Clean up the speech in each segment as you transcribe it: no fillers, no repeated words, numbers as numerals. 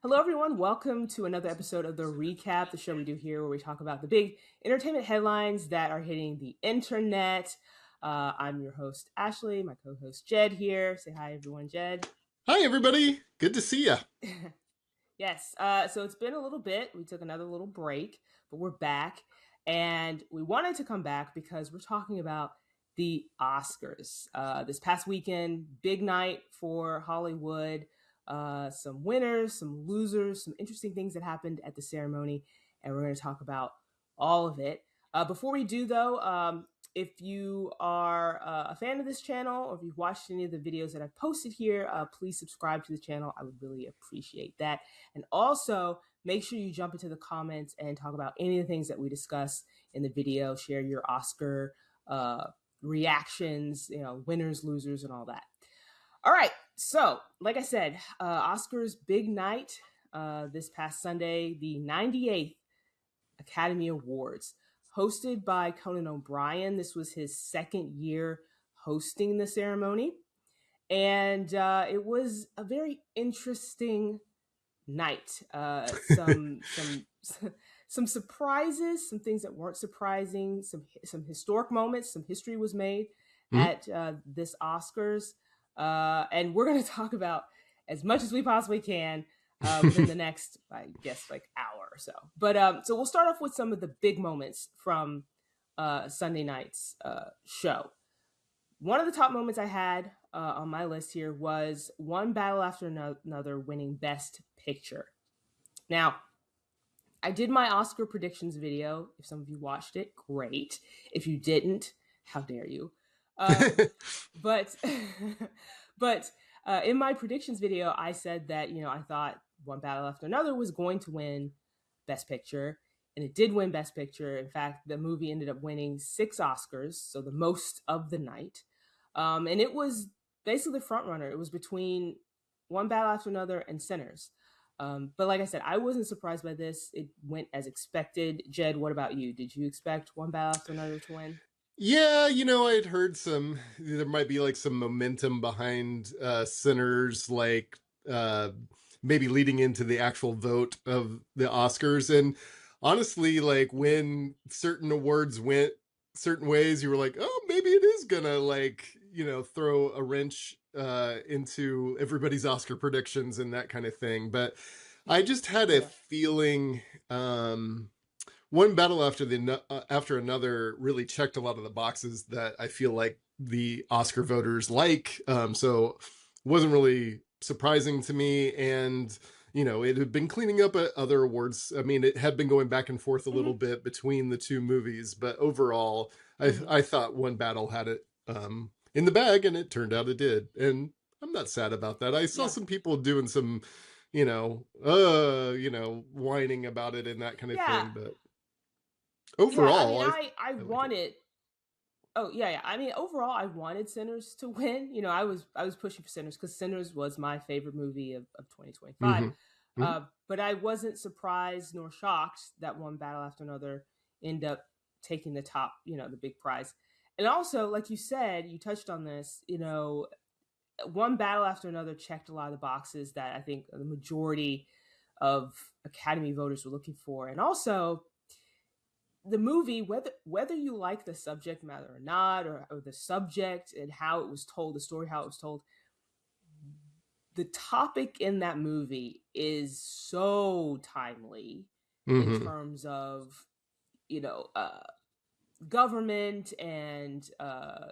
Hello, everyone. Welcome to another episode of The Recap, the show we do here where we talk about the big entertainment headlines that are hitting the internet. I'm your host, Ashley, my co host, Jed, here. Say hi, everyone, Jed. Hi, everybody. Good to see you. Yes. So it's been a little bit. We took another little break, but we're back. And we wanted to come back because we're talking about the Oscars. This past weekend, big night for Hollywood. Some winners, some losers, some interesting things that happened at the ceremony. And we're going to talk about all of it. Before we do, though, if you are a fan of this channel or if you've watched any of the videos that I've posted here, please subscribe to the channel. I would really appreciate that. And also, make sure you jump into the comments and talk about any of the things that we discuss in the video. Share your Oscar reactions, winners, losers, and all that. All right. So, like I said, Oscars big night this past Sunday, the 98th Academy Awards, hosted by Conan O'Brien. This was his second year hosting the ceremony. And it was a very interesting night. Some surprises, some things that weren't surprising, some historic moments, some history was made at this Oscars. And we're going to talk about as much as we possibly can within the next, I guess, hour or so. But so we'll start off with some of the big moments from Sunday night's show. One of the top moments I had on my list here was One Battle After Another winning Best Picture. Now, I did my Oscar predictions video. If some of you watched it, great. If you didn't, how dare you? But in my predictions video, I said that, I thought One Battle After Another was going to win Best Picture. And it did win Best Picture. In fact, the movie ended up winning 6 Oscars, so the most of the night. And it was basically the front runner. It was between One Battle After Another and Sinners. But like I said, I wasn't surprised by this. It went as expected. Jed, what about you? Did you expect One Battle After Another to win? Yeah, I'd heard there might be like some momentum behind Sinners, maybe leading into the actual vote of the Oscars. And honestly, like when certain awards went certain ways, you were like, oh, maybe it is gonna throw a wrench into everybody's Oscar predictions and that kind of thing. But I just had a feeling One Battle After Another really checked a lot of the boxes that I feel like the Oscar voters like. So wasn't really surprising to me. And it had been cleaning up at other awards. I mean, it had been going back and forth a little bit between the two movies, but overall, I thought One Battle had it in the bag, and it turned out it did. And I'm not sad about that. I saw some people doing some, whining about it and that kind of thing, but overall, I wanted. Oh yeah. I mean, overall, I wanted Sinners to win. I was pushing for Sinners because Sinners was my favorite movie of 2025. But I wasn't surprised nor shocked that One Battle After Another ended up taking the top, the big prize. And also, like you said, you touched on this. One Battle After Another checked a lot of the boxes that I think the majority of Academy voters were looking for, and also the movie, whether you like the subject matter or not, or the subject and how it was told, the story, how it was told, the topic in that movie is so timely in terms of, government and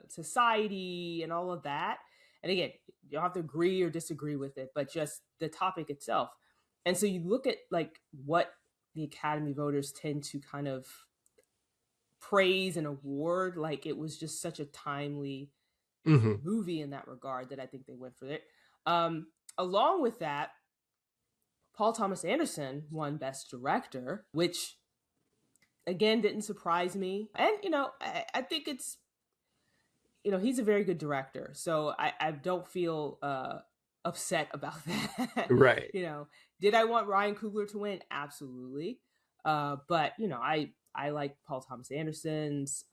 society and all of that. And again, you don't have to agree or disagree with it, but just the topic itself. And so you look at what the Academy voters tend to kind of praise and award, it was just such a timely movie in that regard that I think they went for it. Along with that, Paul Thomas Anderson won Best Director, which again didn't surprise me. And I think it's, he's a very good director, so I don't feel upset about that. Right. Did I want Ryan Coogler to win? Absolutely. But I like Paul Thomas Anderson's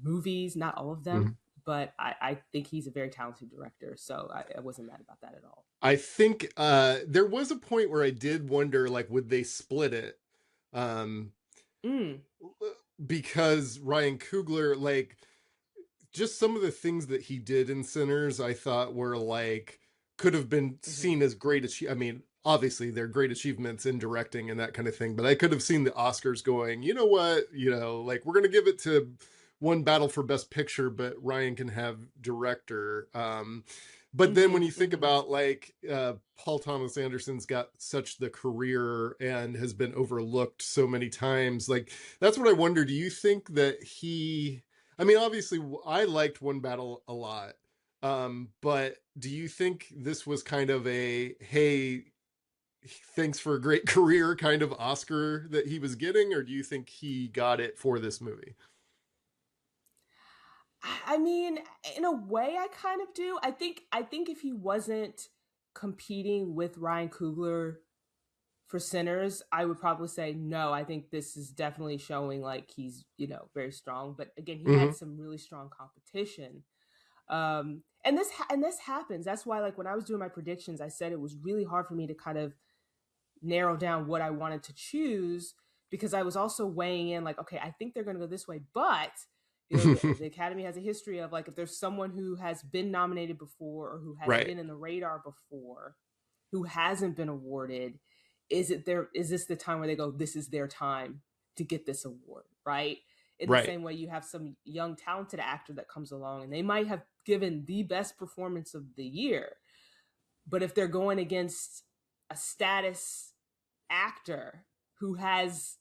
movies, not all of them, but I think he's a very talented director, so I wasn't mad about that at all. I think there was a point where I did wonder, like, would they split it? Um, Mm. because Ryan Coogler, like, just some of the things that he did in Sinners, I thought were like could have been seen as great. I mean, obviously they're great achievements in directing and that kind of thing, but I could have seen the Oscars going, you know what, like, we're gonna give it to One Battle for Best Picture, but Ryan can have director. But then when you think about, like, Paul Thomas Anderson's got such the career and has been overlooked so many times, like, that's what I wonder. Do you think that I mean, obviously, I liked One Battle a lot, but do you think this was kind of a, hey, thanks for a great career kind of Oscar that he was getting, or do you think he got it for this movie? I mean, in a way, I kind of do. I think if he wasn't competing with Ryan Coogler for Sinners, I would probably say no. I think this is definitely showing like he's very strong. But again, he had some really strong competition. And this happens. That's why, like, when I was doing my predictions, I said it was really hard for me to kind of narrow down what I wanted to choose, because I was also weighing in like, okay, I think they're going to go this way, but the Academy has a history of, like, if there's someone who has been nominated before or who has been in the radar before, who hasn't been awarded, is this the time where they go, this is their time to get this award, right? In the same way, you have some young talented actor that comes along and they might have given the best performance of the year, but if they're going against a status actor who has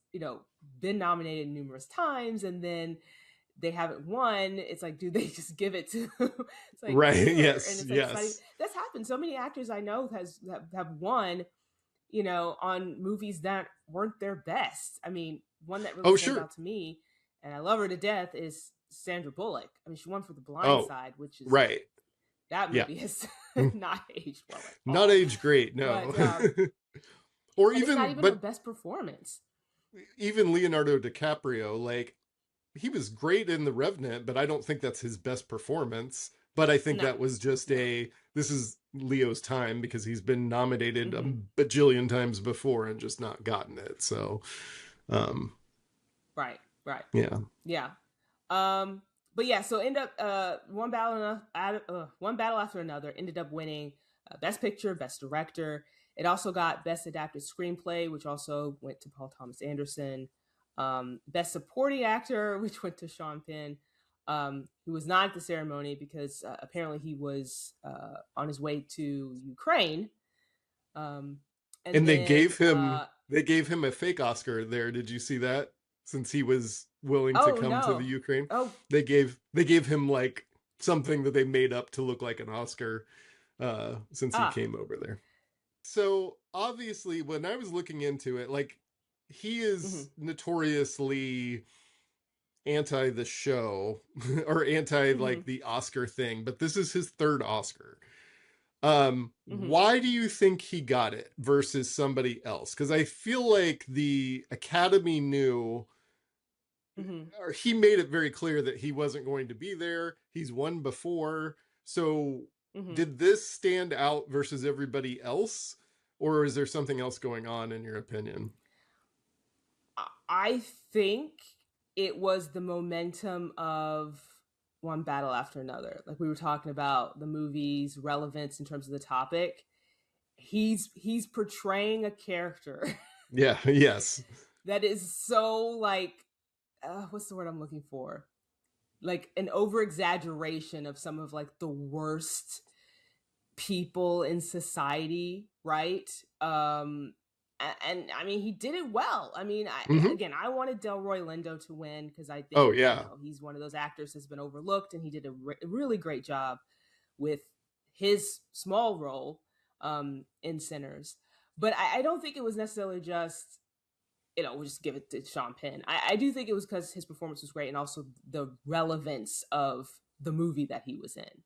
been nominated numerous times and then they haven't won, it's like, do they just give it to it's like, right, sure. yes, and it's like, yes, that's happened. So many actors I know have won on movies that weren't their best. I mean, one that really stands out to me, and I love her to death, is Sandra Bullock. I mean, she won for The Blind Side, which is that movie has not aged well at all. Not aged great, no. But, or even, it's not even her best performance. Even Leonardo DiCaprio, like, he was great in The Revenant, but I don't think that's his best performance. But I think that was just this is Leo's time, because he's been nominated a bajillion times before and just not gotten it. So, right. Yeah. But yeah, so end up one battle after another ended up winning Best Picture, Best Director. It also got Best Adapted Screenplay, which also went to Paul Thomas Anderson. Best Supporting Actor, which went to Sean Penn, who was not at the ceremony because apparently he was on his way to Ukraine. And they gave him a fake Oscar there. Did you see that? Since he was willing to come to the Ukraine, they gave him, like, something that they made up to look like an Oscar, since he came over there. So obviously, when I was looking into it, like, he is notoriously anti the show or anti like the Oscar thing, but this is his third Oscar. Why do you think he got it versus somebody else? Because I feel like the Academy knew, or he made it very clear that he wasn't going to be there. He's won before. So did this stand out versus everybody else? Or is there something else going on, in your opinion? I think it was the momentum of One Battle After Another. Like, we were talking about the movie's relevance in terms of the topic. He's portraying a character. Yeah. Yes. That is so, like, what's the word I'm looking for? Like, an over-exaggeration of some of, like, the worst people in society, right? And I mean, he did it well. I mean, again, I wanted Delroy Lindo to win because I think he's one of those actors that's been overlooked, and he did a really great job with his small role in Sinners. But I don't think it was necessarily just, we'll just give it to Sean Penn. I do think it was because his performance was great, and also the relevance of the movie that he was in.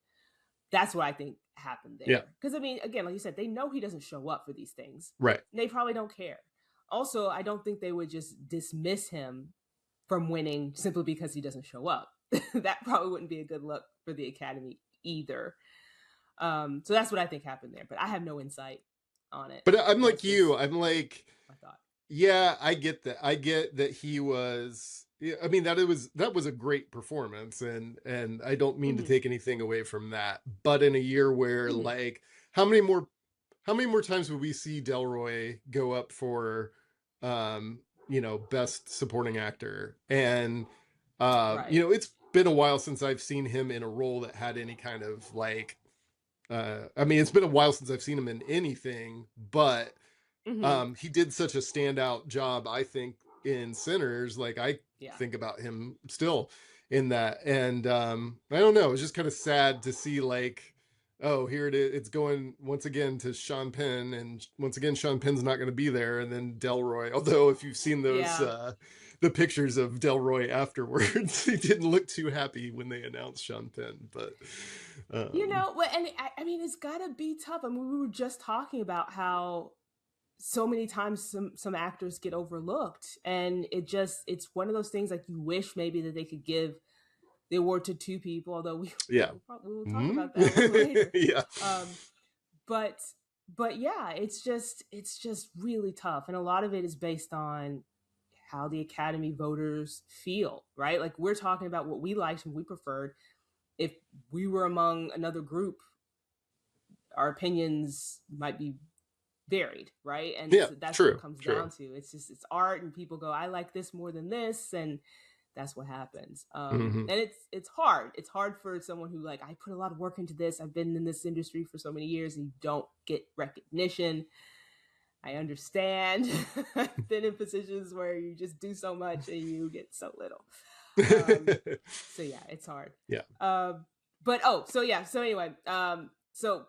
That's what I think happened there. Because, I mean, again, like you said, they know he doesn't show up for these things. Right. They probably don't care. Also, I don't think they would just dismiss him from winning simply because he doesn't show up. that probably wouldn't be a good look for the Academy either. So that's what I think happened there, but I have no insight on it. But I'm like That's just you. I'm like, my thought. yeah, I get that. I get that he was. Yeah, I mean that was a great performance, and I don't mean to Mm-hmm. take anything away from that. But in a year where Mm-hmm. like how many more how many more times would we see Delroy go up for best supporting actor? And Right. it's been a while since I've seen him in a role that had any kind of like I mean it's been a while since I've seen him in anything, but Mm-hmm. he did such a standout job, I think, in Sinners. Like I Yeah. think about him still in that, and I don't know. It's just kind of sad to see like, oh, here it is. It's going once again to Sean Penn, and once again Sean Penn's not going to be there, and then Delroy. Although if you've seen those. Yeah. The pictures of Delroy afterwards, he didn't look too happy when they announced Sean Penn, but And I mean, it's gotta be tough. I mean, we were just talking about how so many times some actors get overlooked, and it's one of those things like you wish maybe that they could give the award to two people, although yeah. we will talk about that a little later. Yeah. But yeah, it's just really tough, and a lot of it is based on how the Academy voters feel, right? Like we're talking about what we liked and we preferred. If we were among another group, our opinions might be varied, right? And Yeah, so that's what it true, comes true. down to. It's art, and people go, I like this more than this, and that's what happens. Mm-hmm. And it's hard. It's hard for someone who like I put a lot of work into this. I've been in this industry for so many years, and you don't get recognition. I understand. I've been in positions where you just do so much and you get so little. So yeah, it's hard. Yeah. But so anyway, so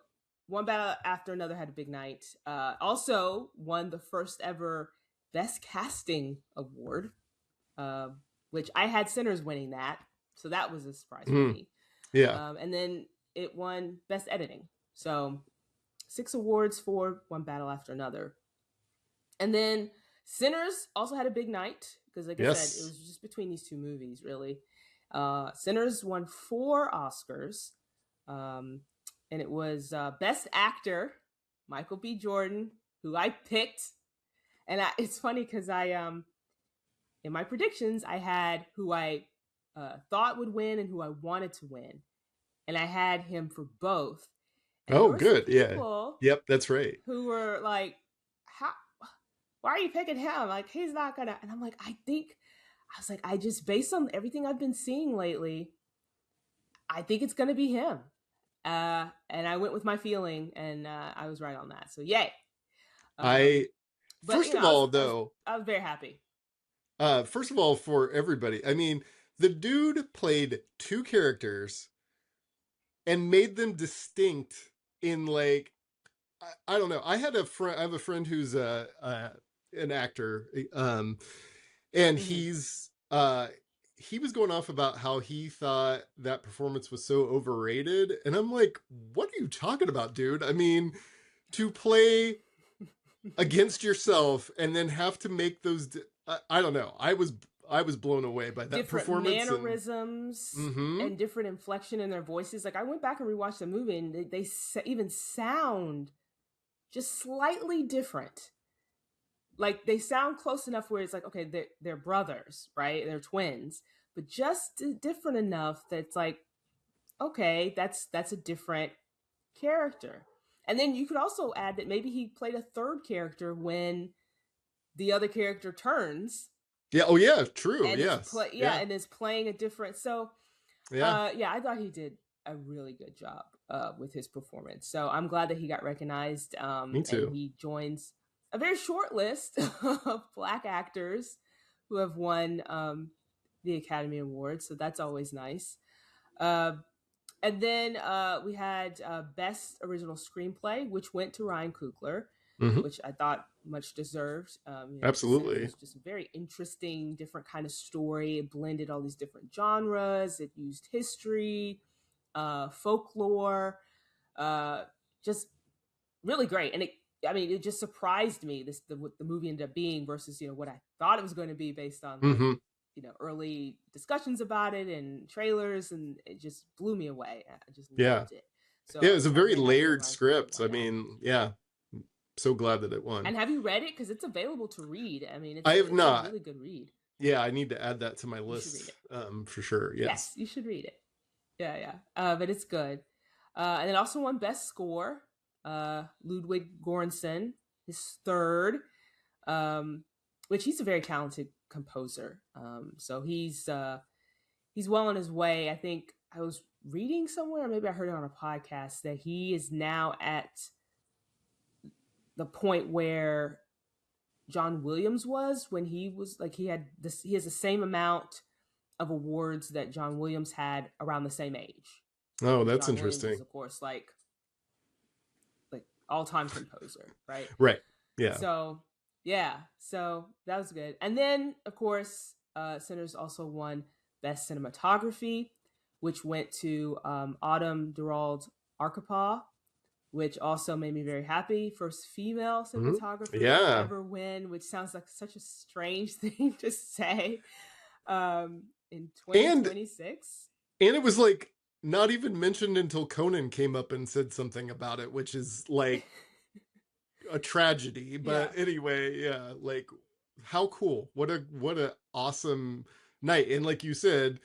One Battle After Another had a big night. Also won the first ever Best Casting award, which I had Sinners winning that, so that was a surprise for me. Yeah. And then it won Best Editing. So 6 awards for One Battle After Another. And then Sinners also had a big night because, like I said, it was just between these two movies, really. Sinners won 4 Oscars, and it was Best Actor, Michael B. Jordan, who I picked. And it's funny because in my predictions, I had who I thought would win and who I wanted to win, and I had him for both. And there Oh, were some good. Yeah. people Yep, that's right. who were like, "How? Why are you picking him? Like, he's not gonna." And I'm like, I just based on everything I've been seeing lately, I think it's gonna be him. And I went with my feeling, and I was right on that. So yay! I But first of all, though, I was very happy. first of all, for everybody, I mean, the dude played 2 characters and made them distinct in like I don't know. I have a friend who's an actor, and Mm-hmm. he was going off about how he thought that performance was so overrated, and I'm like, what are you talking about, dude? I mean, to play against yourself and then have to make those I don't know. I was blown away by that Different performance. And mannerisms mm-hmm. and different inflection in their voices. Like I went back and rewatched the movie, and they even sound just slightly different. Like they sound close enough where it's like, okay, they're brothers, right? They're twins, but just different enough that it's like, okay, that's a different character. And then you could also add that maybe he played a third character when the other character turns. Yeah. Oh, yeah. True. And Yes. Yeah. and is playing a different. So, Yeah. yeah, I thought he did a really good job with his performance. So I'm glad that he got recognized. Me And too. he joins a very short list of Black actors who have won the Academy Award. So that's always nice. Uh, and then we had Best Original Screenplay, which went to Ryan Coogler, Mm-hmm. which I thought much deserved. It Absolutely. was just a very interesting, different kind of story. It blended all these different genres. It used history, folklore, just really great. And it just surprised me what the movie ended up being versus what I thought it was going to be based on Mm-hmm. early discussions about it and trailers, and it just blew me away. I just Yeah. loved it. So Yeah, it's a I was very very happy that layered Ryan Coogler script. won I that. mean, yeah, so glad that it won. And have you read it? Because it's available to read. I mean, I have it's a not. really good read. Yeah, I need to add that to my You should read list, it. for sure. Yes, Yes. you should read it. Yeah. But it's good. And it also won Best Score. Ludwig Göransson, his third, which he's a very talented composer. So he's well on his way. I think I was reading somewhere, or maybe I heard it on a podcast, that he is now at the point where John Williams was when he was like, he has the same amount of awards that John Williams had around the same age. Oh, that's John interesting. Williams is, of course, like all-time composer, right? Right. Yeah. So that was good. And then, of course, Sinners also won Best Cinematography, which went to Autumn Durald Arkapaw, which also made me very happy. First female cinematographer to ever win, which sounds like such a strange thing to say in 2026. And it was like not even mentioned until Conan came up and said something about it, which is like a tragedy. But anyway, yeah, like how cool. What a awesome night. And like you said,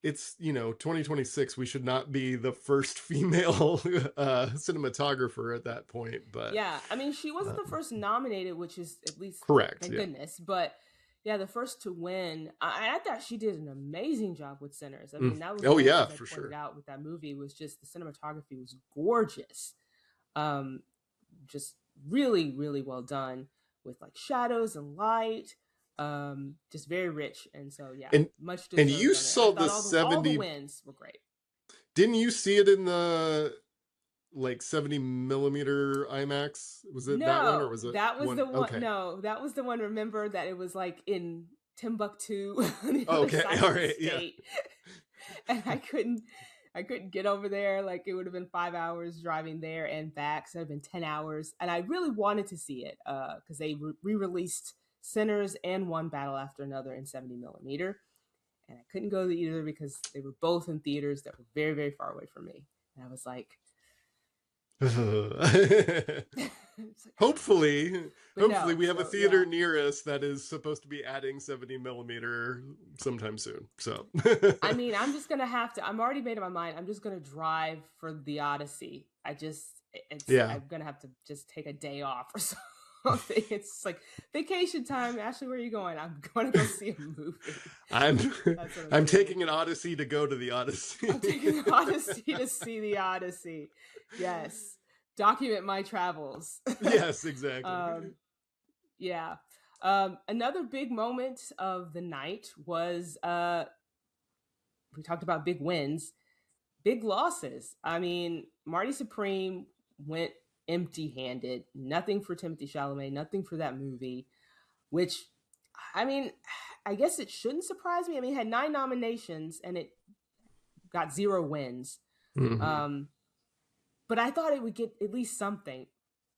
it's 2026. We should not be the first female cinematographer at that point, but yeah, I mean, she wasn't the first nominated, which is at least correct. Thank goodness. But yeah, the first to win. I thought she did an amazing job with Sinners. I mean, that was for sure. Out with that movie was just the cinematography was gorgeous, just really, really well done with like shadows and light. Just very rich, and so much deserved. And you saw the 70 all the wins were great. Didn't you see it in the like 70 millimeter IMAX? Was it that one, or was it that was the one? Okay. No, that was the one. Remember that it was like in Timbuktu. Okay, all right, yeah. And I couldn't get over there. Like it would have been 5 hours driving there and back, so it would have been 10 hours. And I really wanted to see it because they re-released Sinners and One Battle After Another in 70 millimeter, and I couldn't go to either because they were both in theaters that were very, very far away from me. And I was like, hopefully we have a theater near us that is supposed to be adding 70 millimeter sometime soon. So I mean, I'm already made up my mind. I'm just gonna drive for the Odyssey. I'm gonna have to just take a day off or something. It's like vacation time. Ashley, where are you going? I'm going to go see a movie. I'm taking an Odyssey to go to the Odyssey. I'm taking an Odyssey to see the Odyssey. Yes. Document my travels. Yes, exactly. Another big moment of the night was we talked about big wins, big losses. I mean, Marty Supreme went empty-handed. Nothing for Timothée Chalamet, nothing for that movie, which, I mean, I guess it shouldn't surprise me. I mean, it had 9 nominations and it got 0 wins. Mm-hmm. But I thought it would get at least something.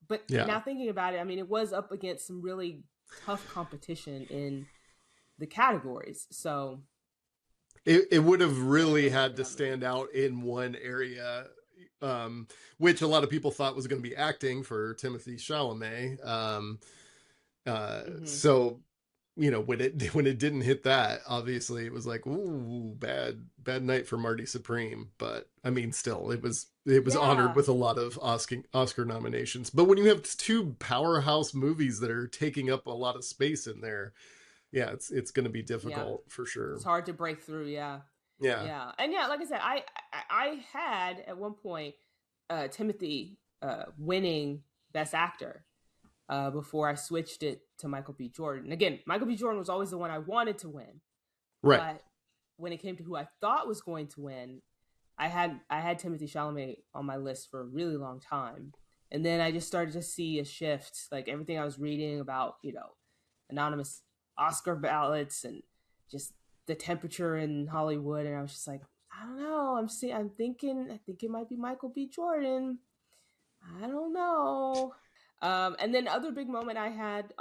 But now thinking about it, I mean, it was up against some really tough competition in the categories. So it would have really had to stand out in one area, which a lot of people thought was going to be acting for Timothée Chalamet. So, when it didn't hit that, obviously it was like, ooh, bad night for Marty Supreme. But I mean, still, it was honored with a lot of Oscar nominations. But when you have 2 powerhouse movies that are taking up a lot of space in there, it's going to be difficult for sure. It's hard to break through. Yeah. And like I said, I had at one point Timothy winning Best Actor before I switched it to Michael B. Jordan. Again, Michael B. Jordan was always the one I wanted to win. Right. But when it came to who I thought was going to win, I had Timothée Chalamet on my list for a really long time. And then I just started to see a shift, like everything I was reading about, anonymous Oscar ballots and just the temperature in Hollywood. And I was just like, I don't know. I think it might be Michael B. Jordan. I don't know. And then other big moment I had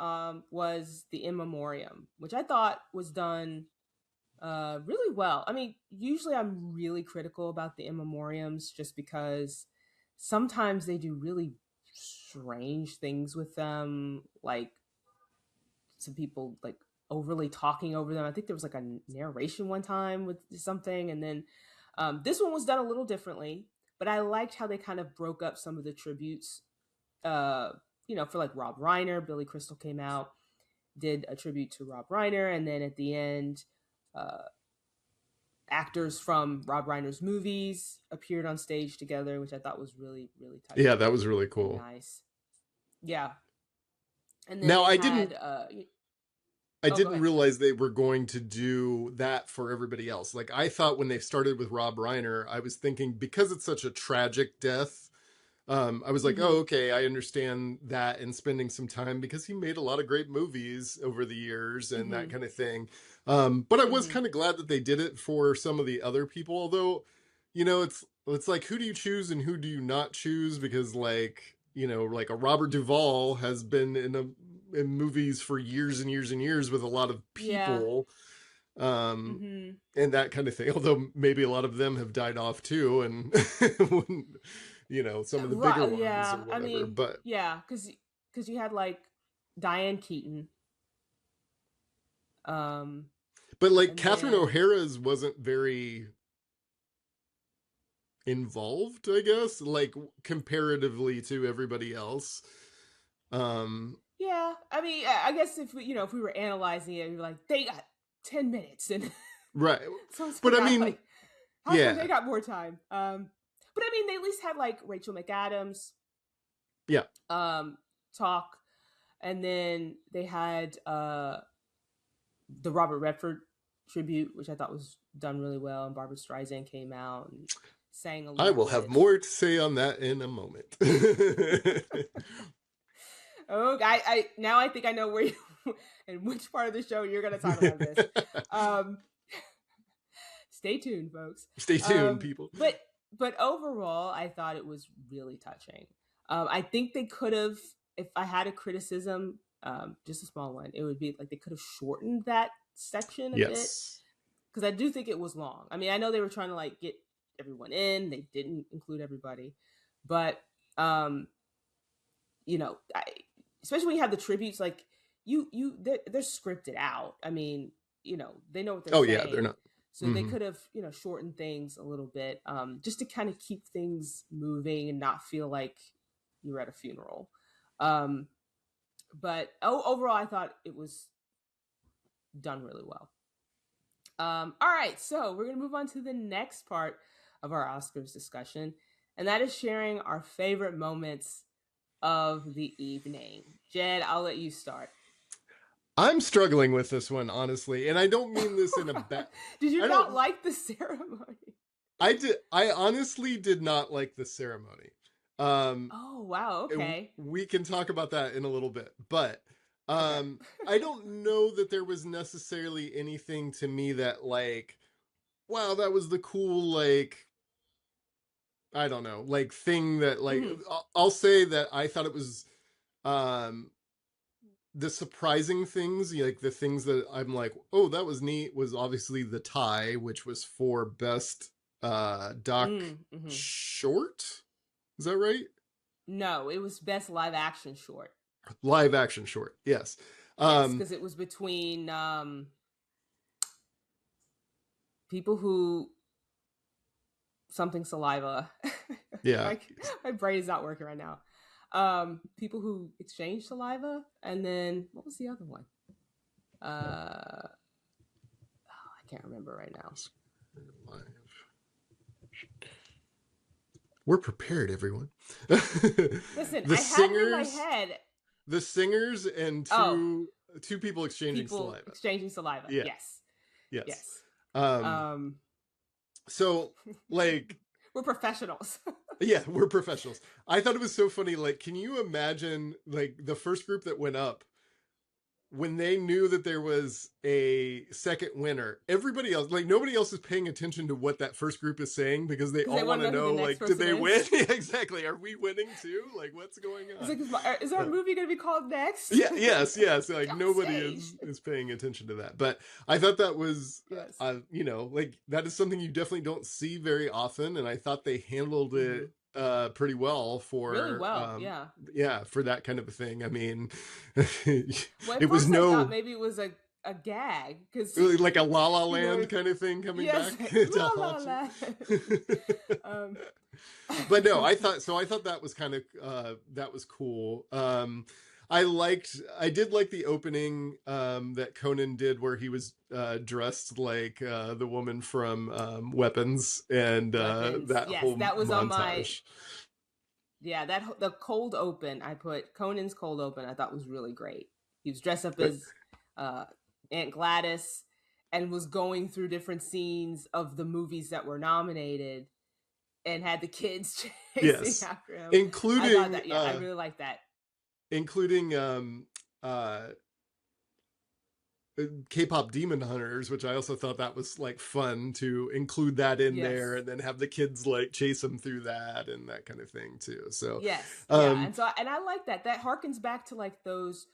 was the In Memoriam, which I thought was done really well. I mean, usually I'm really critical about the In Memoriams just because sometimes they do really strange things with them, like some people like overly talking over them. I think there was like a narration one time with something, and then this one was done a little differently. But I liked how they kind of broke up some of the tributes. Uh, for like Rob Reiner, Billy Crystal came out, did a tribute to Rob Reiner, and then at the end, uh, actors from Rob Reiner's movies appeared on stage together, which I thought was really, really touching. Yeah, that was really cool. Nice. Yeah. And then now I Oh, didn't realize they were going to do that for everybody else. Like, I thought when they started with Rob Reiner, I was thinking, because it's such a tragic death, I was like, oh, okay, I understand that, and spending some time, because he made a lot of great movies over the years and that kind of thing. But I was kind of glad that they did it for some of the other people. Although, it's like, who do you choose and who do you not choose? Because, like, like a Robert Duvall has been in movies for years and years and years with a lot of people. Yeah. And that kind of thing. Although maybe a lot of them have died off too, and some of the bigger ones or whatever. I mean, but yeah, because you had like Diane Keaton. But like Catherine O'Hara's wasn't very involved, I guess, like comparatively to everybody else. Yeah, I mean, I guess if we were analyzing it, we're like, they got 10 minutes and right. So but I mean, like, how come they got more time? But I mean, they at least had like Rachel McAdams. Yeah. Talk, and then they had the Robert Redford tribute, which I thought was done really well, and Barbara Streisand came out and sang a little I will have more to say on that in a moment. Oh, I think I know where you and which part of the show you're going to talk about this. Stay tuned, folks. Stay tuned, people. But overall, I thought it was really touching. I think they could have, if I had a criticism, just a small one, it would be like they could have shortened that section a bit, because I do think it was long. I mean, I know they were trying to like get everyone in; they didn't include everybody, but especially when you have the tributes, like they're scripted out. I mean, they know what they're saying. Yeah, they're not. So they could have, shortened things a little bit, just to kind of keep things moving and not feel like you were at a funeral. But overall, I thought it was done really well. All right, so we're going to move on to the next part of our Oscars discussion, and that is sharing our favorite moments of the evening. Jed, I'll let you start. I'm struggling with this one, honestly, and I don't mean this in a bad... Did you not like the ceremony? I did. I honestly did not like the ceremony. Oh, wow, okay. We can talk about that in a little bit, but I don't know that there was necessarily anything to me that, like, wow, that was the cool, like, I don't know, like, thing that, like, I'll say that I thought it was the surprising things, like the things that I'm like, oh, that was neat, was obviously the tie, which was for best doc short. Is that right? No, it was best live action short. Live action short, yes. Because it was between people who something saliva. Yeah. my brain is not working right now. People who exchange saliva, and then what was the other one? I can't remember right now. We're prepared, everyone. Listen, I had it in my head. The singers and two people exchanging saliva. Exchanging saliva. Yeah. Yes. So, like, we're professionals. Yeah, we're professionals. I thought it was so funny. Like, can you imagine, like, the first group that went up, when they knew that there was a second winner, everybody else, like nobody else is paying attention to what that first group is saying because they Because they all want want to to know who the know, next like, did person they win? is. Yeah, exactly. Are we winning too? Like, what's going It's on? like, is our movie going to be called next? Yeah, yes. Like On nobody stage. is paying attention to that. But I thought that was, Yes. like that is something you definitely don't see very often, and I thought they handled Mm-hmm. it pretty well Really for well, yeah. for that kind of a thing. I mean, Well, at it was first I thought no maybe it was a gag because like a La La you know, Land kind of thing coming yes, back to la la haunt you. la. um, But no, I thought that was kind of that was cool. I did like the opening that Conan did where he was dressed like the woman from Weapons, and Weapons. that Yes, whole that was on my. montage. Yeah, the cold open. I put Conan's cold open. I thought was really great. He was dressed up But as uh, Aunt Gladys and was going through different scenes of the movies that were nominated and had the kids chasing yes, after him. I thought including that. Yeah, I really liked that. including uh K-pop Demon Hunters, which I also thought that was like fun to include that in there, Yes. and then have the kids like chase them through that and that kind of thing too. So, Yes, yeah, um, and I like that. That harkens back to like those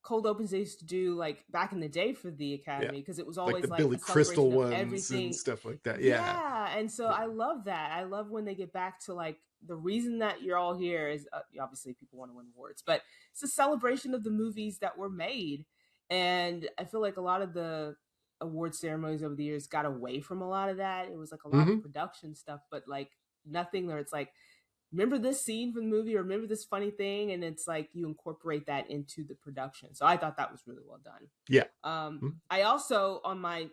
cold opens they used to do like back in the day for the yeah, Academy because it was like the always like Billy a Crystal celebration of ones and everything. stuff like that. Yeah, Yeah, and so yeah. I love that. I love when they get back to like the reason that you're all here is obviously people want to win awards, but it's a celebration of the movies that were made. And I feel like a lot of the award ceremonies over the years got away from a lot of that. It was like a lot of Mm-hmm. production stuff, but like nothing where it's like remember this scene from the movie or remember this funny thing, and it's like you incorporate that into the production. So I thought that was really well done. Yeah. I also on my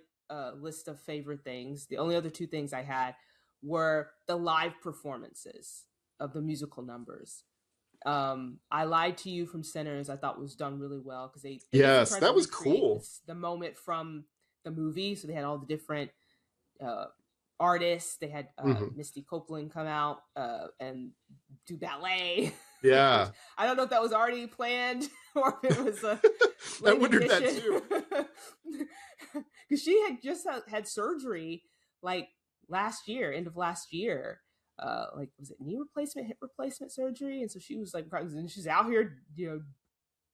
list of favorite things, the only other two things I had were the live performances of the musical numbers. I Lied to You from Sinners I thought was done really well because they basically Yes, tried to that was recreate cool. the moment from the movie. So they had all the different uh, artists. They had Mm-hmm. Misty Copeland come out and do ballet, which Yeah, I don't know if that was already planned or if it was a I late wondered that addition. too. Because she had just had surgery like last year, end of last year. Like was it knee replacement, hip replacement surgery? And so she was like, and she's out here,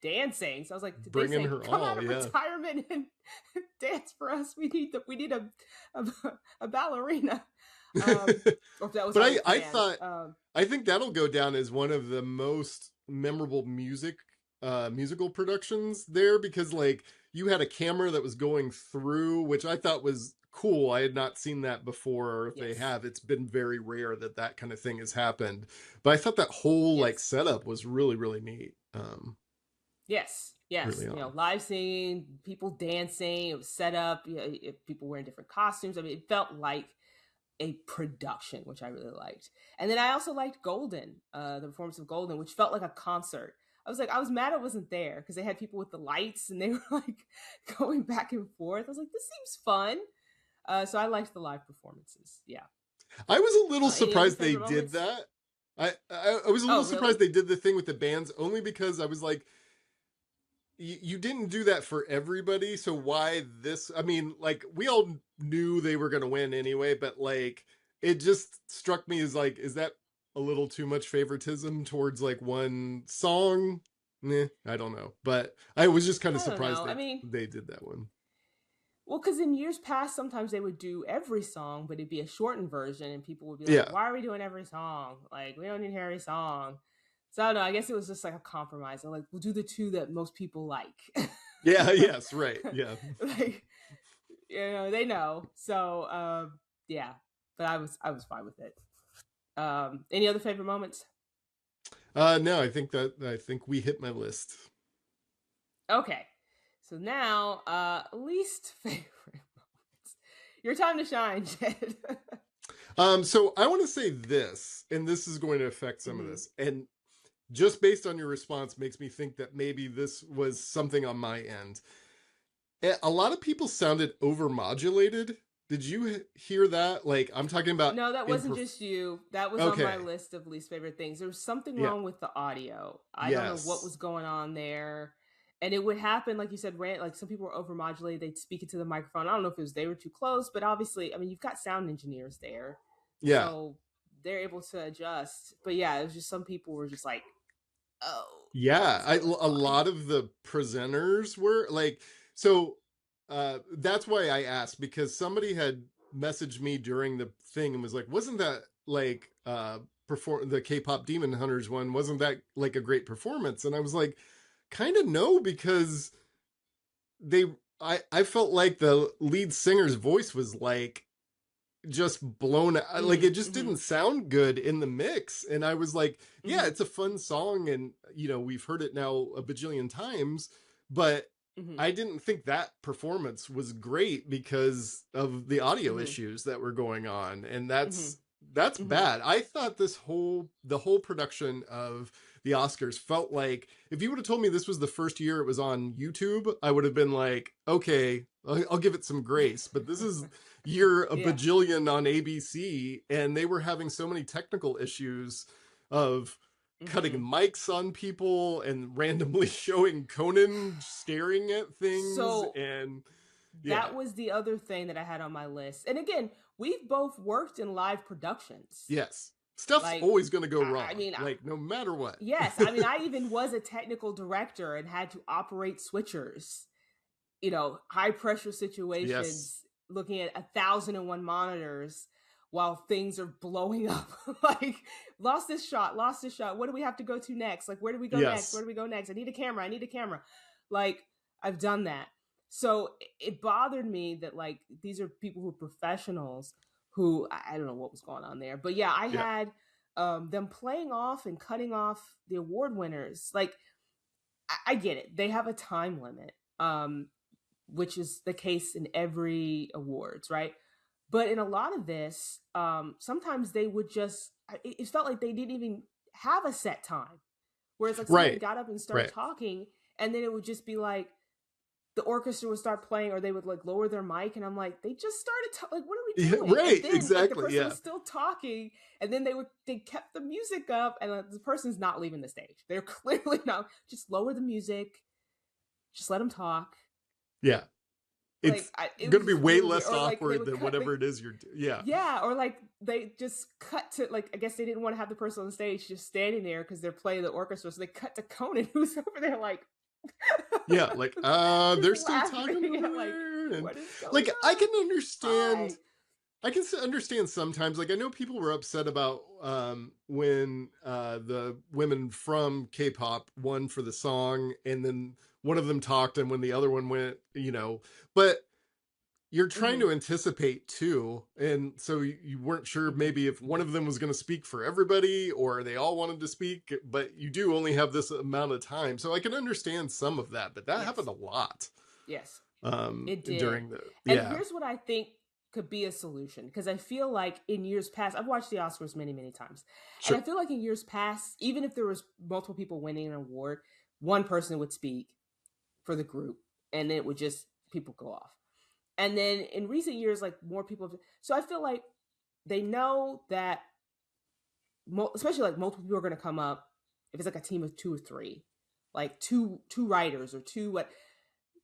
dancing. So I was like, did they Bringing say her come out all, of yeah. retirement and dance for us? We need a ballerina. Or if that was But already I planned. thought I think that'll go down as one of the most memorable musical productions there because like you had a camera that was going through, which I thought was cool. I had not seen that before, or if they Yes. have, it's been very rare that that kind of thing has happened. But I thought that whole like Yes. setup was really really neat. Yes. Yes. Really on. Live singing, people dancing. It was set up. People wearing different costumes. I mean, it felt like a production, which I really liked. And then I also liked Golden, the performance of Golden, which felt like a concert. I was mad it wasn't there because they had people with the lights and they were like going back and forth. I was like, this seems fun. So I liked the live performances. Yeah. I was a little Any other surprised they favorite did moments? that. I was a little Oh, really? surprised they did the thing with the bands only because I was like, you didn't do that for everybody, so why this? I mean, like we all knew they were going to win anyway, but like it just struck me as like, is that a little too much favoritism towards like one song? Nah, I don't know, but I was just kind of I don't surprised know. I mean, they did that one. well, because in years past, sometimes they would do every song, but it'd be a shortened version, and people would be like, Yeah, "Why are we doing every song? Like, we don't need to hear every song." So I don't know. I guess it was just like a compromise. They're like, we'll do the two that most people like. yeah, yes, right, yeah. Like, they know. So yeah, but I was fine with it. Any other favorite moments? No, I think we hit my list. Okay, so now least favorite moments. Your time to shine, Jed. So I want to say this, and this is going to affect some of Mhm. this, and just based on your response makes me think that maybe this was something on my end. A lot of people sounded overmodulated. Did you hear that? Like I'm talking about No, that in wasn't just you. That was on my okay. list of least favorite things. There was something Yeah. wrong with the audio. I don't know what Yes. was going on there. And it would happen, like you said, like some people were overmodulated. They'd speak into the microphone. I don't know if it was they were too close, but obviously, I mean, you've got sound engineers there, Yeah. so they're able to adjust. But yeah, it was just some people were just like, "Oh, Yeah, so it's a fine." lot of the presenters were like, so that's why I asked, because somebody had messaged me during the thing and was like, wasn't that like perform the K-pop Demon Hunters one, wasn't that like a great performance? And I was like, kind of no, because they I felt like the lead singer's voice was like just blown out. Like it just Mm-hmm. didn't sound good in the mix, and I was like, yeah, Mm-hmm. it's a fun song, and we've heard it now a bajillion times, but Mm-hmm. I didn't think that performance was great because of the audio Mm-hmm. issues that were going on, and Mm-hmm. that's Mm-hmm. bad. I thought the whole production of the Oscars felt like, if you would have told me this was the first year it was on YouTube, I would have been like, okay, I'll give it some grace. But this is year a Yeah. bajillion on ABC, and they were having so many technical issues of cutting Mm-hmm. mics on people and randomly showing Conan staring at things, So and yeah. that was the other thing that I had on my list. And again, we've both worked in live productions. Yes, stuff's Like, always going to go I wrong, mean, like no matter what. yes, I mean, I even was a technical director and had to operate switchers, high pressure Yes. situations, looking at 1,001 monitors while things are blowing up. Like, lost this shot, lost this shot. What do we have to go to next? Like, where do we go next? Where Yes. do we go next? I need a camera. I need a camera. Like, I've done that. So it bothered me that, like, these are people who are professionals who I don't know what was going on there. But yeah, I Yeah. had them playing off and cutting off the award winners. Like, I get it. They have a time limit. Which is the case in every awards, right? But in a lot of this, sometimes they would just, it felt like they didn't even have a set time. Whereas, like, somebody Right. got up and started Right. talking, and then it would just be like, the orchestra would start playing, or they would like lower their mic, and I'm like, they just started, like, what are we Yeah, doing? And right. then, like, the Exactly. person Yeah. was still talking, and then they kept the music up, and the person's not leaving the stage. They're clearly not, just lower the music, just let them talk. Yeah. It's It going was to be just way really weird. less Or like they awkward would than cut whatever it is yeah. yeah, or like they just cut to, like, I guess they didn't want to have the person on the stage just standing there because they're playing the orchestra, so they cut to Conan who's over there like Yeah, like just they're still talking laughing over at, like, there, and what is going like I on? can Hi. understand, understand sometimes. Like I know people were upset about when the women from K-pop won for the song, and then one of them talked and when the other one went, but you're trying Mm-hmm. to anticipate too, and so you weren't sure Mm-hmm. maybe if one of them was going to speak for everybody or they all wanted to speak, but you do only have this amount of time, so I can understand some of that, but that happened Yes. a lot Yes. It did. during the And yeah. here's what I think could be a solution, because I feel like in years past, I've watched the Oscars many, many times, and I Sure. feel like in years past, even if there was multiple people winning an award, one person would speak for the group, and then it would just, people go off. And then in recent years, like, more people have, so I feel like they know that, especially like multiple people are going to come up. If it's like a team of two or three, like two writers or two, what,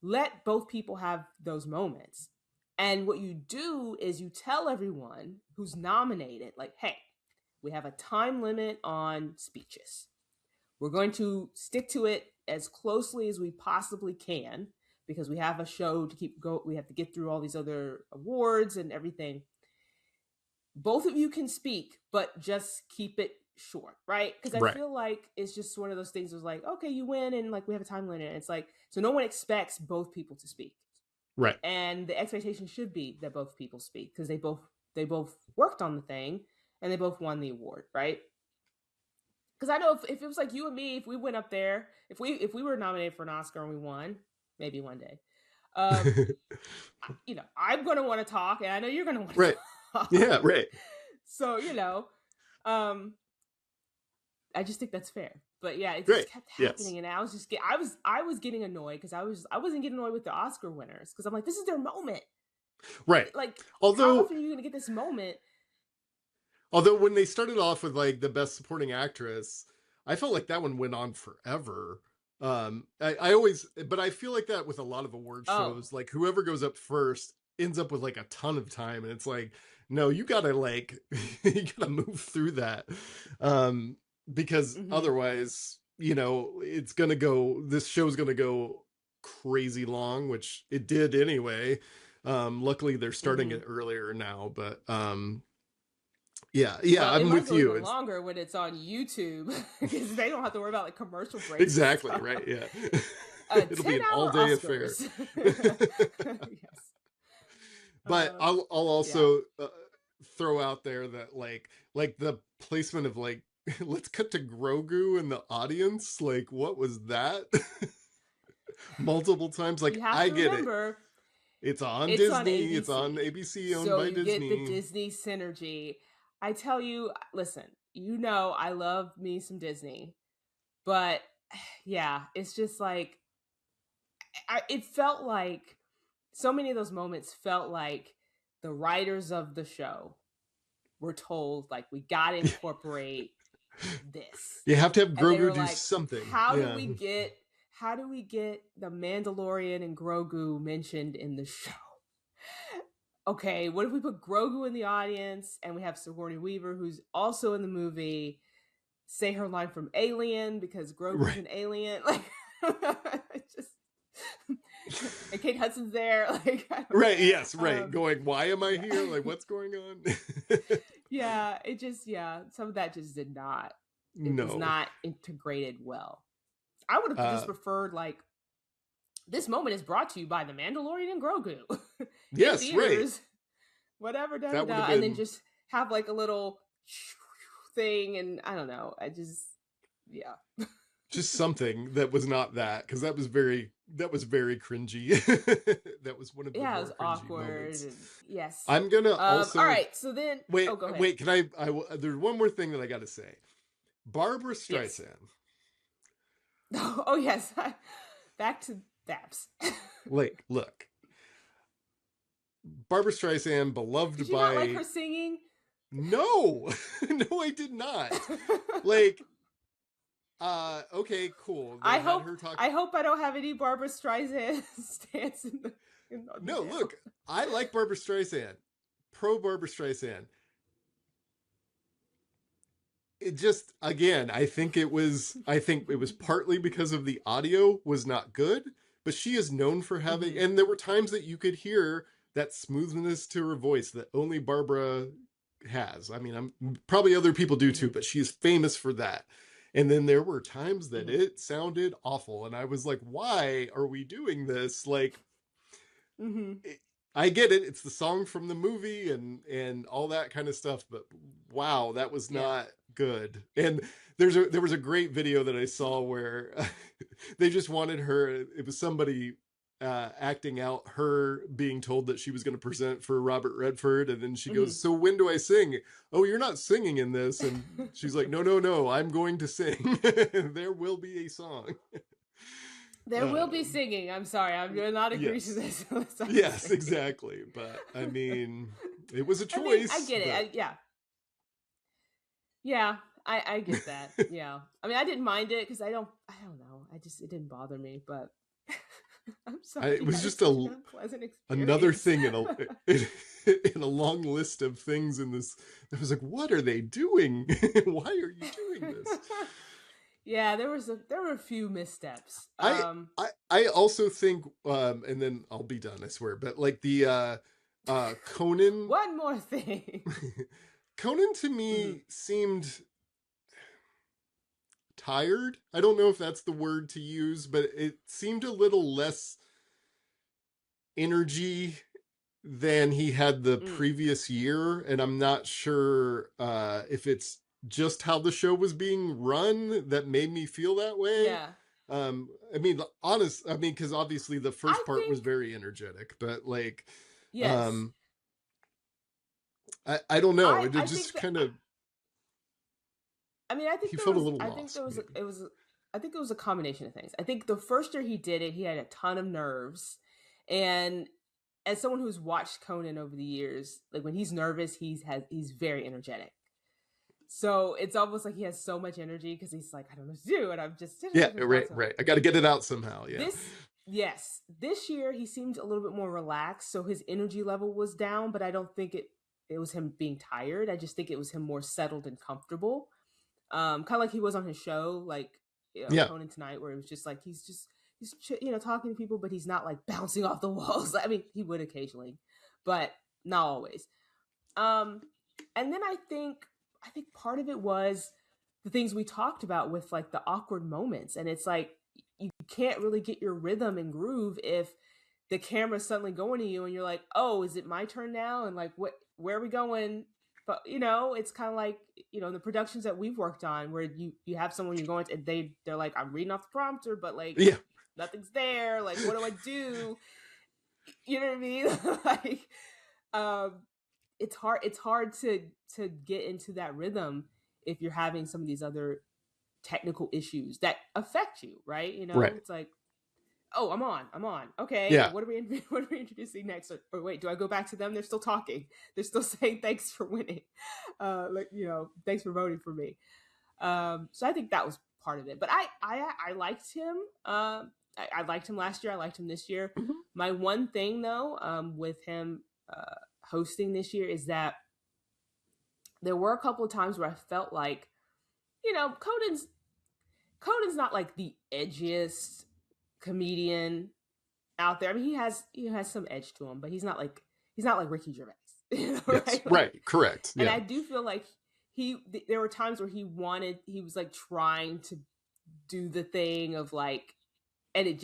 let both people have those moments. And what you do is you tell everyone who's nominated, like, hey, we have a time limit on speeches. We're going to stick to it as closely as we possibly can, because we have a show to keep go. We have to get through all these other awards and everything. Both of you can speak, but just keep it short, right? Because I Right. feel like it's just one of those things. It was like, okay, you win, and like we have a time limit. It's like, so no one expects both people to speak, Right. and the expectation should be that both people speak, because they both worked on the thing, and they both won the award, right? Because I know if it was like you and me, if we went up there, if we were nominated for an Oscar and we won, maybe one day, um, I'm gonna want to talk, and I know you're gonna want to Right. talk. Yeah, right. So um, I just think that's fair. But yeah, it Right. just kept Yes. happening, and I was getting annoyed, because I wasn't getting annoyed with the Oscar winners, because I'm like, this is their moment. Right. Like, how Although often are you gonna get this moment? although when they started off with like the best supporting actress, I felt like that one went on forever. I always, but I feel like that with a lot of award Oh. shows, like whoever goes up first ends up with like a ton of time, and it's like, no, you gotta like, you gotta move through that, um, because Mm-hmm. otherwise, it's gonna go. This show's gonna go crazy long, which it did anyway. Luckily, they're starting Mm-hmm. it earlier now, but yeah, Well, it I'm might with go you. even It's longer when it's on YouTube because they don't have to worry about like commercial breaks and exactly stuff. right. Yeah, A it'll be an 10-hour all-day affair. Oscars. Yes. But Um, I'll yeah. also throw out there that like the placement of like let's cut to Grogu in the audience. Like, what was that? Multiple times. You Like, have I to get it. remember It's on it's on Disney. It's on ABC. ABC, owned So by you get the Disney. Disney synergy. I tell you, listen, I love me some Disney, but yeah, it's just like it felt like so many of those moments felt like the writers of the show were told like we got to incorporate this, You have to have and they Grogu were do like, something. how do Yeah. we get the Mandalorian and Grogu mentioned in the show? Okay, what if we put Grogu in the audience and we have Sigourney Weaver, who's also in the movie, say her line from Alien because Grogu's Right. an alien? Like, just and Kate Hudson's there. Like, Right. Yes. Right. um, Going, why am I yeah, here? Like, what's going on? yeah. Some of that just did not. It was No. not integrated well. I would have just Uh, preferred like this moment is brought to you by the Mandalorian and Grogu in yes. Right. theaters, whatever, da da That would have da, and then been just have like a little thing, and I don't know. Yeah, just something that was not that, because that was very cringy. That was one of the yeah, it was more cringy awkward. moments. And yes. I'm gonna All also right. So then, wait. oh, go ahead. Wait, can there's one more thing that I gotta say. Barbara Yes. Streisand. Oh yes. Back to Babs. Like, look, Barbara Streisand, Did beloved you not like by her singing? no, no, I did not. Like, okay, cool. They I had hope her talk. I hope I don't have any Barbara Streisand stance on the No, channel. look, I like Barbara Streisand. Pro Barbara Streisand. It just, again, I think it was partly because of the audio was not good, but she is known for having, Mm-hmm. and there were times that you could hear that smoothness to her voice that only Barbara has. I mean, I'm probably other people do too, Mm-hmm. but she's famous for that. And then there were times that Mm-hmm. it sounded awful, and I was like, why are we doing this? Like, Mm-hmm. I get it. It's the song from the movie and all that kind of stuff, but wow, that was Yeah. not good. And there was a great video that I saw where they just wanted her. It was somebody acting out her being told that she was going to present for Robert Redford, and then she goes, "So when do I sing?" "Oh, you're not singing in this." And she's like, "No, no, no, I'm going to sing. There will be a song." There will be singing. I'm sorry. I'm going to not agree to Yes. this. Yes, exactly. But I mean, it was a I mean, I choice. get it. But Yeah. Yeah. I get that. Yeah. I mean, I didn't mind it because I don't know. It didn't bother me, but I'm sorry. it You was had just such an unpleasant another experience. thing in a long list of things in this. I was like, what are they doing? Why are you doing this? Yeah, there were a few missteps. I I also think, and then I'll be done, I swear. But like the Conan, One more thing. Conan to Mhm. me seemed tired. I don't know if that's the word to use, but it seemed a little less energy than he had the Mm. previous year, and I'm not sure if it's just how the show was being run that made me feel that way. Yeah. I mean, because obviously the I first part was think very energetic, but like, yes. um, I don't know. It I think just that kind of I mean, he felt a little I think lost, there was maybe. it was I think it was a combination of things. I think the first year he did it, he had a ton of nerves, and as someone who's watched Conan over the years, like when he's nervous, he's very energetic. So it's almost like he has so much energy because he's like, I don't know what to do, and I'm just right. I got to get it out somehow. Yeah, this year he seemed a little bit more relaxed, so his energy level was down, but I don't think it was him being tired. I just think it was him more settled and comfortable. Kind of like he was on his show, like yeah, Conan Tonight, where it was just like he's talking to people, but he's not like bouncing off the walls. I mean, he would occasionally, but not always. And then I think part of it was the things we talked about with like the awkward moments, and it's like you can't really get your rhythm and groove if the camera's suddenly going to you and you're like, oh, is it my turn now? And like, where are we going? But it's kind of like the productions that we've worked on where you have someone you're going to, and they're like, I'm reading off the prompter, but like nothing's there. Like, what do I do? You know what I mean? Like, it's hard to get into that rhythm if you're having some of these other technical issues that affect you, right? right. It's like, oh, I'm on. Okay, Yeah. what are we introducing next? Or wait, do I go back to them? They're still talking. They're still saying thanks for winning, thanks for voting for me. So I think that was part of it. But I liked him. I liked him last year. I liked him this year. Mm-hmm. My one thing though, with him hosting this year is that there were a couple of times where I felt like, Conan's not like the edgiest comedian out there. I mean, he has some edge to him, but he's not like Ricky Gervais. Yes, right? right, correct. And I do feel like there were times where he was like trying to do the thing of like, and it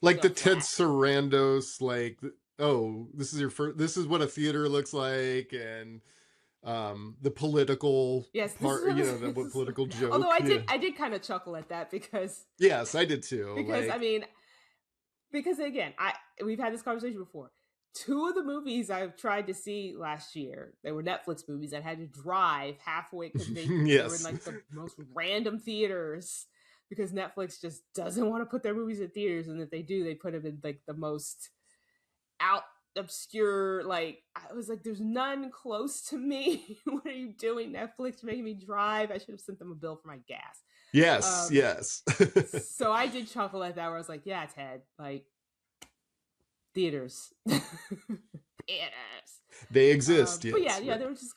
like the Ted Sarandos, like, oh, this is what a theater looks like, and the political part, the political joke. Although I did kind of chuckle at that because yes, I did too. Because I mean, because again, we've had this conversation before. 2 of the movies I've tried to see last year, they were Netflix movies. I had to drive halfway because they were in like the most random theaters because Netflix just doesn't want to put their movies in theaters, and if they do, they put them in like the most obscure. Like, I was like, there's none close to me. What are you doing, Netflix? You're making me drive. I should have sent them a bill for my gas. Yes. So I did chuckle at that where I was like, yeah, Ted, like, theaters. They exist, yes. But yeah, there was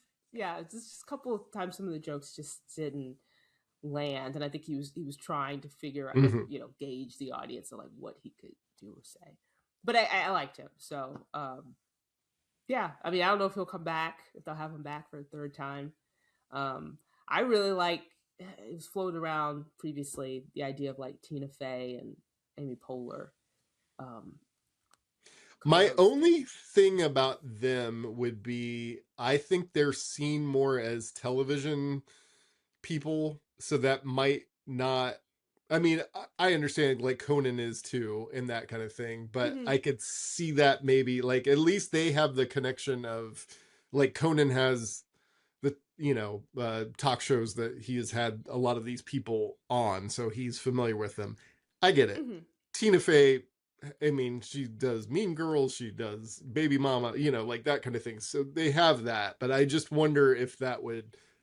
just a couple of times some of the jokes just didn't land, and I think he was trying to figure out, gauge the audience and like what he could do or say. But I liked him, so yeah. I mean, I don't know if he'll come back, if they'll have him back for a third time. I really like. It was floated around previously the idea of like Tina Fey and Amy Poehler. My only thing about them would be, I think they're seen more as television people, so that might not. I mean, I understand like Conan is too and that kind of thing, but I could see that maybe like at least they have the connection of like Conan has the talk shows that he has had a lot of these people on, so he's familiar with them. I get it. Tina Fey, I mean, she does Mean Girls, she does Baby Mama, like that kind of thing. So they have that, but I just wonder if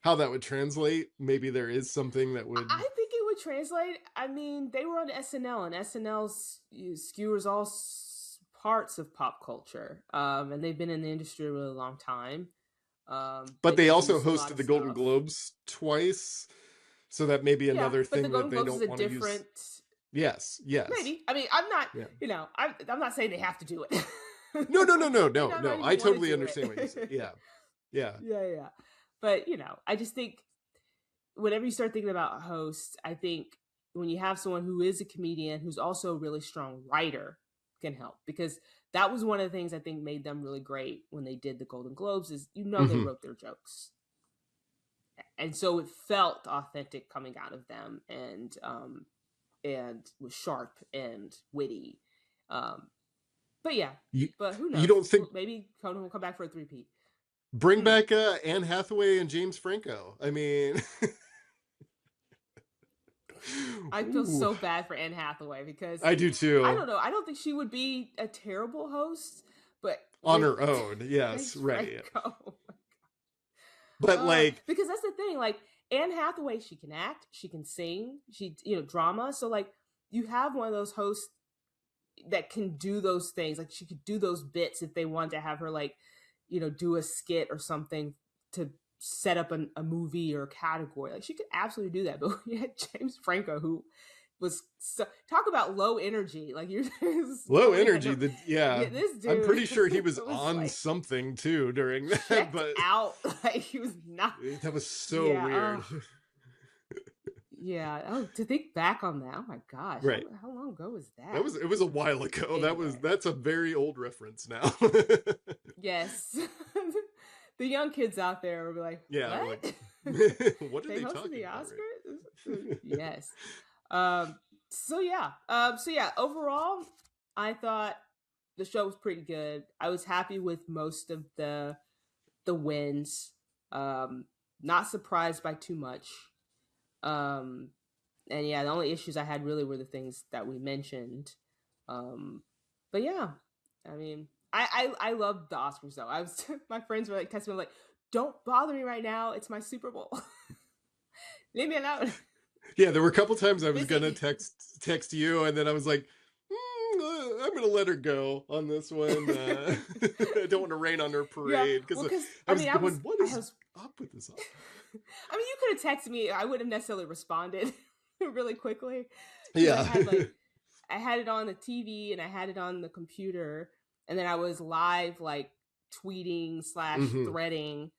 how that would translate. Maybe there is something that would. I think it would translate. I mean, they were on SNL, and SNL skewers all parts of pop culture, and they've been in the industry a really long time. But they also hosted the Golden Globes twice, so that may be another thing that they don't want to use. Yes. Maybe. I mean, I'm not. I'm not saying they have to do it. No. I totally understand what you said. Yeah. But I just think whenever you start thinking about hosts, I think when you have someone who is a comedian who's also a really strong writer can help, because that was one of the things I think made them really great when they did the Golden Globes is they wrote their jokes, and so it felt authentic coming out of them, and was sharp and witty. But yeah, but who knows? You don't think maybe Conan will come back for a 3-peat? Bring back Anne Hathaway and James Franco. I mean, I feel so bad for Anne Hathaway because I do too. I don't know. I don't think she would be a terrible host, but on her own, yes, right. Franco, oh my God. But like, because that's the thing. Like Anne Hathaway, she can act, she can sing, she drama. So like you have one of those hosts that can do those things. Like she could do those bits if they wanted to have her like do a skit or something to set up a movie or a category. Like she could absolutely do that. But we had James Franco, who was talk about low energy. Like you're low energy. This dude, I'm pretty sure he was, was on like, something too during that. But out, like he was not. That was so weird. Yeah. Oh, to think back on that. Oh my gosh. Right. How long ago was that? It was a while ago. Anyway. That's a very old reference now. Yes. The young kids out there will be like, yeah, what? What are they talking the about? Oscars? Right? Yes. So yeah. Overall, I thought the show was pretty good. I was happy with most of the wins. Not surprised by too much. And yeah, the only issues I had really were the things that we mentioned. But yeah, I mean, I love the Oscars though. My friends were like texting me like, "Don't bother me right now. It's my Super Bowl. Leave me alone." Yeah, there were a couple times I was gonna text you, and then I was like, I'm gonna let her go on this one. I don't want to rain on her parade because I was going, what is up with this? I mean, you could have texted me. I wouldn't have necessarily responded really quickly. Yeah, I had it on the TV and I had it on the computer, and then I was live like tweeting / threading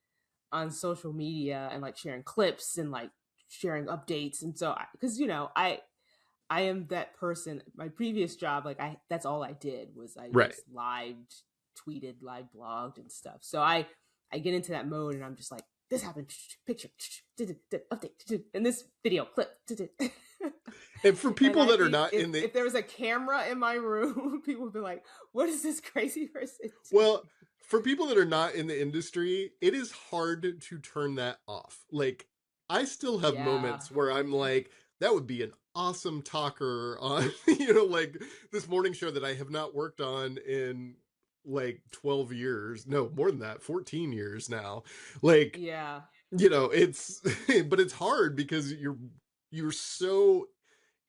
on social media and like sharing clips and like sharing updates. And so because I am that person. My previous job, like that's all I did was I just live tweeted, live blogged and stuff. So I get into that mode and I'm just like, this happened, picture, update, and this video clip. And for people that are not in the... If there was a camera in my room, people would be like, what is this crazy person doing? Well, for people that are not in the industry, it is hard to turn that off. Like, I still have moments where I'm like, that would be an awesome talker on, like this morning show that I have not worked on in like 12 years. No, more than that, 14 years now. Like, yeah, it's, but it's hard because you're so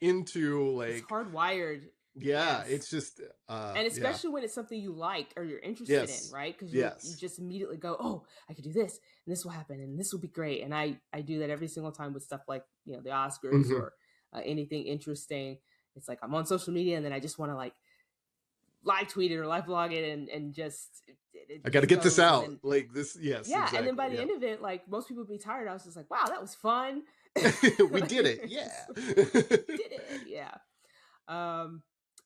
into like... It's hardwired. Yeah, it's just... and especially when it's something you like or you're interested in, right? Because you just immediately go, oh, I could do this and this will happen and this will be great. And I do that every single time with stuff like, the Oscars or anything interesting. It's like I'm on social media and then I just want to like live tweet it or live blog it and just... I got to get this out. Like this, yes. Yeah, exactly, and then by the end of it, like most people would be tired. I was just like, wow, that was fun. We did it. Yeah. Did it. Yeah.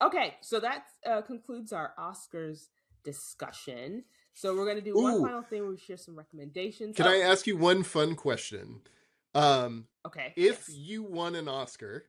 Okay, so that concludes our Oscars discussion. So we're going to do one final thing where we share some recommendations. Can I ask you one fun question? Okay. If you won an Oscar,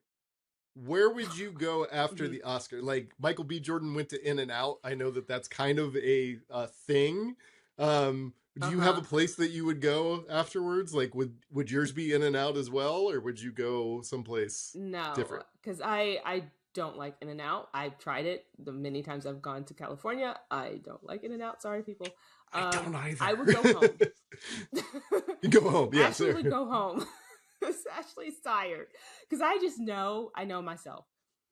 where would you go after the Oscar? Like Michael B. Jordan went to In-N-Out. I know that that's kind of a thing. Do you have a place that you would go afterwards? Like, would yours be In-N-Out as well, or would you go someplace different? Because I don't like In-N-Out. I've tried it the many times I've gone to California. I don't like In-N-Out. Sorry, people. I don't either. I would go home. You go home, yeah. Ashley would go home. Ashley's tired because I know myself,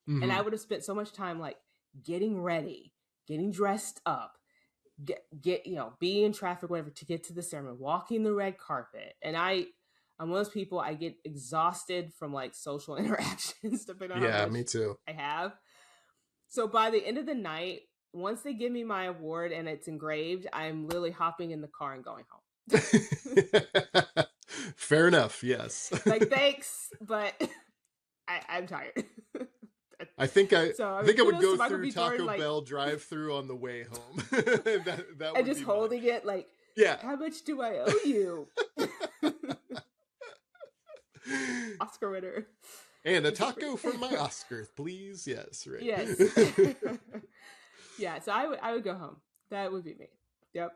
and I would have spent so much time like getting ready, getting dressed up, get being in traffic, whatever, to get to the ceremony, walking the red carpet. And I'm one of those people, I get exhausted from like social interactions depending on how much me too. I have. So by the end of the night, once they give me my award and it's engraved, I'm literally hopping in the car and going home. Fair enough. Yes. Like, thanks, but I'm tired. I think I would go through Taco Bell drive-through on the way home. that and would just be holding it like, how much do I owe you? Oscar winner. And a taco for my Oscar, please. Yes, right. Yes. Yeah, so I would go home. That would be me. Yep.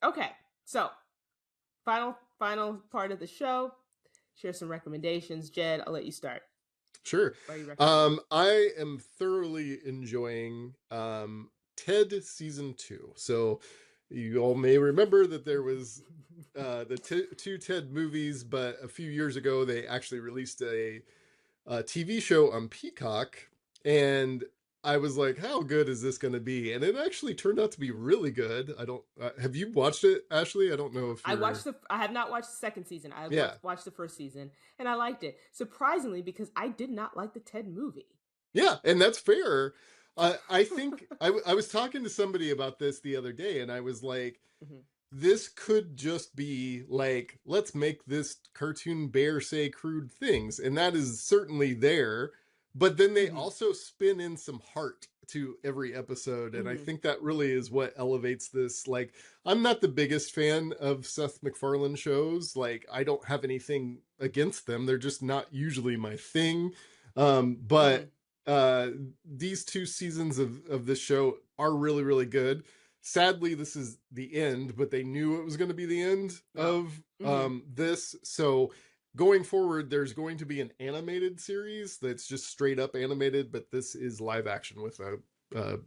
Okay. So, final part of the show. Share some recommendations. Jed, I'll let you start. Sure. I am thoroughly enjoying Ted season 2. So You all may remember that there was the two Ted movies, but a few years ago they actually released a TV show on Peacock, and I was like, "How good is this going to be?" And it actually turned out to be really good. I don't have you watched it, Ashley? I don't know if you're. I have not watched the second season. I Yeah, watched the first season, and I liked it surprisingly because I did not like the Ted movie. yeah, and that's fair. I think I was talking to somebody about this the other day, and I was like, Mm-hmm. this could just be like, let's make this cartoon bear say crude things, and that is certainly there. But then they Mm-hmm. also spin in some heart to every episode, and I Mm-hmm. think that really is what elevates this. Like, I'm not the biggest fan of Seth MacFarlane shows. Like, I don't have anything against them; they're just not usually my thing. Mm-hmm. But uh these two seasons of this show are really really good. Sadly, this is the end, but they knew it was going to be the end No. of Mm-hmm. this. So going forward, there's going to be an animated series that's just straight up animated, but this is live action with a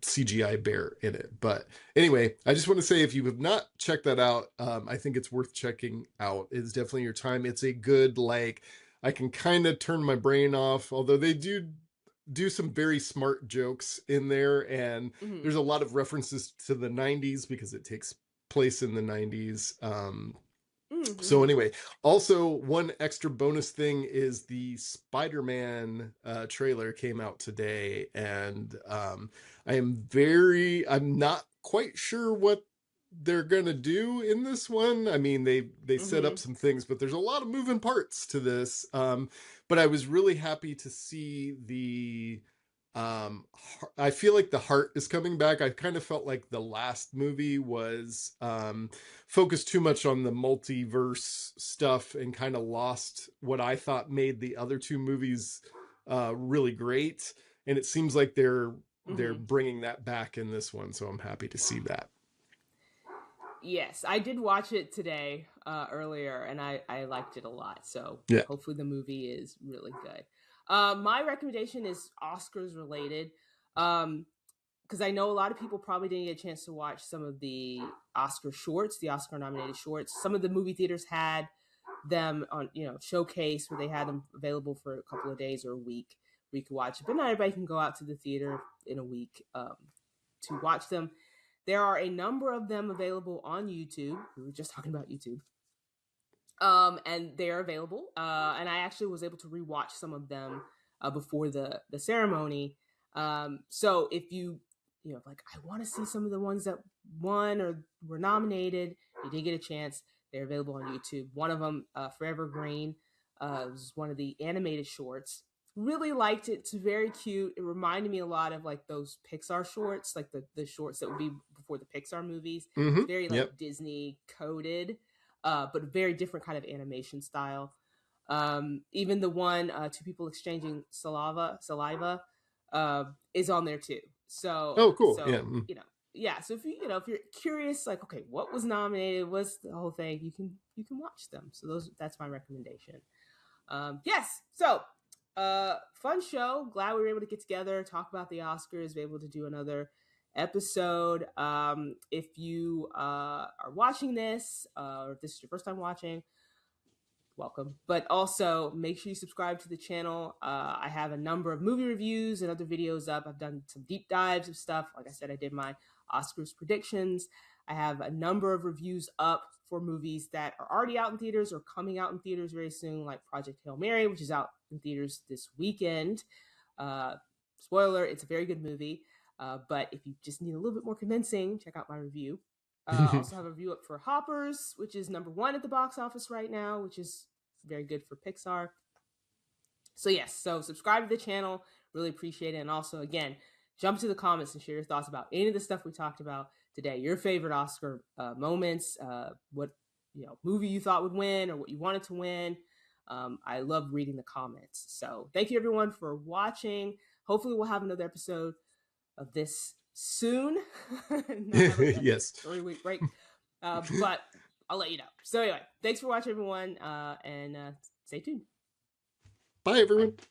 CGI bear in it. But anyway, I just want to say if you have not checked that out, I think it's worth checking out. It's definitely your time. It's a good, like, I can kind of turn my brain off, although they do some very smart jokes in there, and Mm-hmm. there's a lot of references to the 90s because it takes place in the 90s. So Mm-hmm. anyway, also one extra bonus thing is the Spider-Man trailer came out today, and I'm not quite sure what they're gonna do in this one. I mean, they set Mm-hmm. up some things, but there's a lot of moving parts to this. But I was really happy to see the I feel like the heart is coming back. I kind of felt like the last movie was focused too much on the multiverse stuff and kind of lost what I thought made the other two movies really great. And it seems like they're Mm-hmm. bringing that back in this one, so I'm happy to see that. Yes, I did watch it today earlier, and I liked it a lot. So Yeah. hopefully the movie is really good. My recommendation is Oscars related, because I know a lot of people probably didn't get a chance to watch some of the Oscar shorts, the Oscar nominated shorts. Some of the movie theaters had them on, showcase where they had them available for a couple of days or a week where you could watch it. But not everybody can go out to the theater in a week to watch them. There are a number of them available on YouTube. We were just talking about YouTube. And they're available. And I actually was able to rewatch some of them before the ceremony. So if like, I want to see some of the ones that won or were nominated, you did get a chance. They're available on YouTube. One of them, Forever Green, was one of the animated shorts. Really liked it. It's very cute. It reminded me a lot of like those Pixar shorts, like the shorts that would be before the Pixar movies. Mm-hmm. It's very Yep. like Disney coded, but a very different kind of animation style. Even the one two people exchanging saliva is on there too. So Oh, cool. Yeah. so yeah. So if you're curious, like, okay, what was nominated, what's the whole thing, you can watch them. So that's my recommendation. Yes. So fun show. Glad we were able to get together, talk about the Oscars, be able to do another episode. If you are watching this, or if this is your first time watching, welcome. But also make sure you subscribe to the channel. I have a number of movie reviews and other videos up. I've done some deep dives of stuff. Like I said, I did my Oscars predictions. I have a number of reviews up for movies that are already out in theaters or coming out in theaters very soon, like Project Hail Mary, which is out in theaters this weekend. Spoiler, it's a very good movie. But if you just need a little bit more convincing, check out my review. Also have a review up for Hoppers, which is #1 at the box office right now, which is very good for Pixar. So yes, so subscribe to the channel. Really appreciate it. And also, again, jump to the comments and share your thoughts about any of the stuff we talked about today. Your favorite Oscar moments, what movie you thought would win or what you wanted to win. I love reading the comments. So thank you everyone for watching. Hopefully we'll have another episode of this soon. Not have like a Yes. 3-week break. But I'll let you know. So anyway, thanks for watching everyone, and stay tuned. Bye, everyone. Bye.